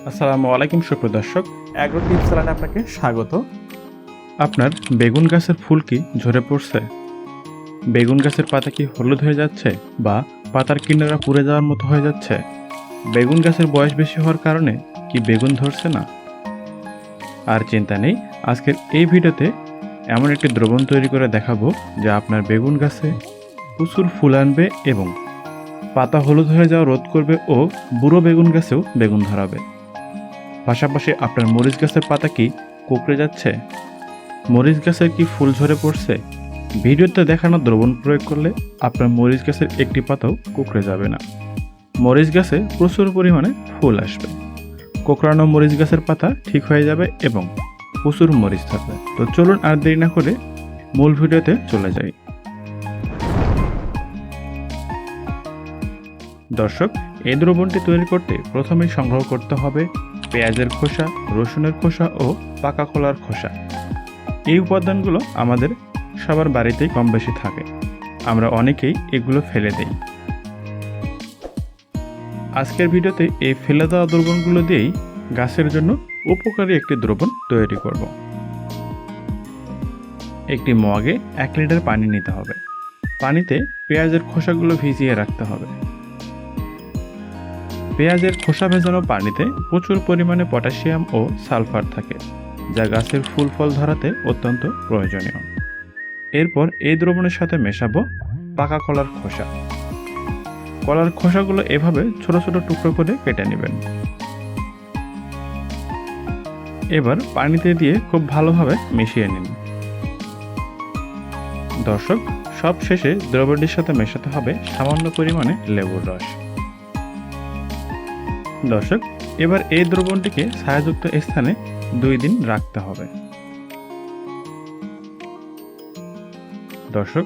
আসসালামু আলাইকুম সুপ্রিয় দর্শক, অ্যাগ্রো টিপস চ্যানেলে আপনাকে স্বাগত। আপনার বেগুন গাছের ফুল কি ঝরে পড়ছে? বেগুন গাছের পাতা কি হলুদ হয়ে যাচ্ছে বা পাতার কিনারা পুড়ে যাওয়ার মতো হয়ে যাচ্ছে? বেগুন গাছের বয়স বেশি হওয়ার কারণে কি বেগুন ধরছে না? আর চিন্তা নেই, আজকের এই ভিডিওতে এমন একটি দ্রবণ তৈরি করে দেখাবো যা আপনার বেগুন গাছে প্রচুর ফুল আনবে এবং পাতা হলুদ হয়ে যাওয়া রোধ করবে ও বুড়ো বেগুন গাছেও বেগুন ধরাবে। পাশাপাশি আপনার মরিচ গাছের পাতা কি কুঁকড়ে যাচ্ছে? মরিচ গাছের কি ফুল ঝরে পড়ছে? ভিডিওতে দেখানো দ্রবণ প্রয়োগ করলে আপনার মরিচ গাছের একটি পাতাও কুঁকড়ে যাবে না। মরিচ গাছে প্রচুর পরিমাণে ফুল আসবে, কোঁকড়ানো মরিচ গাছের পাতা ঠিক হয়ে যাবে এবং প্রচুর মরিচ থাকবে। তো চলুন আর দেরি না করে মূল ভিডিওতে চলে যাই। দর্শক, এই দ্রবণটি তৈরি করতে প্রথমেই সংগ্রহ করতে হবে পেঁয়াজের খোসা, রসুনের খোসা ও পাকা কলার খোসা। এই উপাদানগুলো আমাদের সবার বাড়িতেই কম বেশি থাকে, আমরা অনেকেই এগুলো ফেলে দেই। আজকের ভিডিওতে এই ফেলে দেওয়া দ্রবণগুলো দিয়েই গাছের জন্য উপকারী একটি দ্রবণ তৈরি করব। একটি মগে 1 লিটার পানি নিতে হবে। পানিতে পেঁয়াজের খোসাগুলো ভিজিয়ে রাখতে হবে। পেঁয়াজের খোসা ভেজানো পানিতে প্রচুর পরিমাণে পটাশিয়াম ও সালফার থাকে, যা গাছের ফুল ফল ধরাতে অত্যন্ত প্রয়োজনীয়। এরপর এই দ্রবণের সাথে মেশাবো পাকা কলার খোসা। কলার খোসাগুলো এভাবে ছোট ছোট টুকরো করে কেটে নেবেন। এবার পানিতে দিয়ে খুব ভালোভাবে মিশিয়ে নিন। দর্শক, সব শেষে দ্রবণটির সাথে মেশাতে হবে সামান্য পরিমাণে লেবুর রস। দর্শক, এবার এই দ্রবণটিকে ছায়াযুক্ত স্থানে 2 দিন রাখতে হবে। দর্শক,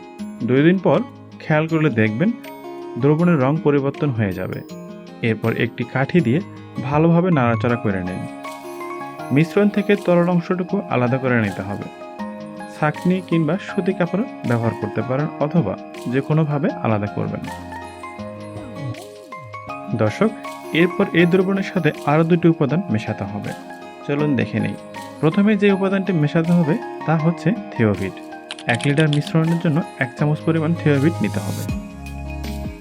2 দিন পর খেয়াল করলে দেখবেন দ্রবণের রং পরিবর্তন হয়ে যাবে। এরপর একটি কাঠি দিয়ে ভালোভাবে নাড়াচাড়া করে নিন। মিশ্রণ থেকে তরল অংশটুকু আলাদা করে নিতে হবে। ছাঁকনি কিংবা সুতি কাপড় ব্যবহার করতে পারেন অথবা যে কোনোভাবে আলাদা করবেন। দর্শক, এরপর এই দ্রবণের সাথে আরও 2টি উপাদান মেশাতে হবে। চলুন দেখে নেই। প্রথমে যে উপাদানটি মেশাতে হবে তা হচ্ছে থিওভিট। 1 লিটার মিশ্রণের জন্য 1 চামচ পরিমাণ থিওভিট নিতে হবে।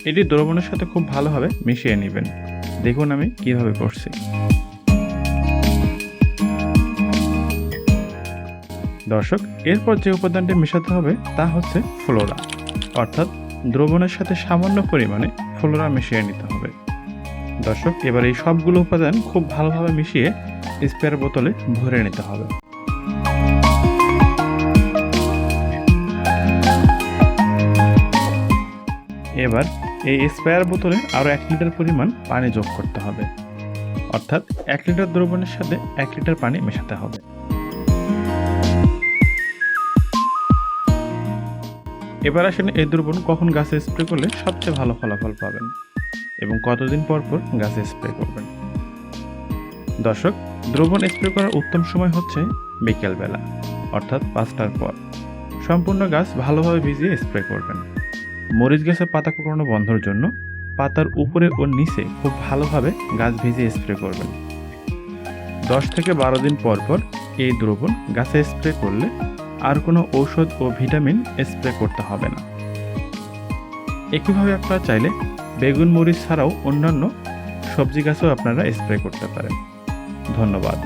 এটি দ্রবণের সাথে খুব ভালোভাবে মিশিয়ে নেবেন। দেখুন আমি কিভাবে করছি। দর্শক, এরপর যে উপাদানটি মেশাতে হবে তা হচ্ছে ফ্লোরা, অর্থাৎ দ্রবণের সাথে সামান্য পরিমাণে ফ্লোরা মিশিয়ে নিতে হবে। দর্শক, এবার এই সবগুলো উপাদান খুব ভালোভাবে মিশিয়ে স্প্রের বোতলে ভরে নিতে হবে। এবার এই স্প্রেয়ার বোতলে আরও 1 লিটার পরিমাণ পানি যোগ করতে হবে, অর্থাৎ 1 লিটার দ্রবণের সাথে 1 লিটার পানি মেশাতে হবে। এবার আসেন এই দ্রবণ কখন গাছে স্প্রে করলে সবচেয়ে ভালো ফলাফল পাবেন এবং কতদিন পর পর গাছে স্প্রে করবেন। দর্শক, দ্রবণ স্প্রে করার উত্তম সময় হচ্ছে বিকেলবেলা, অর্থাৎ 5টার পর। সম্পূর্ণ গাছ ভালোভাবে ভিজিয়ে স্প্রে করবেন। মরিচ গাছের পাতা কোঁকড়ানো বন্ধের জন্য পাতার উপরে ও নিচে খুব ভালোভাবে গাছ ভিজিয়ে স্প্রে করবেন। 10 থেকে 12 দিন পর পর এই দ্রবণ গাছে স্প্রে করলে আর কোনো ঔষধ ও ভিটামিন স্প্রে করতে হবে না। একইভাবে আপনারা চাইলে বেগুন মরিচ ছাড়াও অন্যান্য সবজি গাছেও আপনারা স্প্রে করতে পারেন। ধন্যবাদ।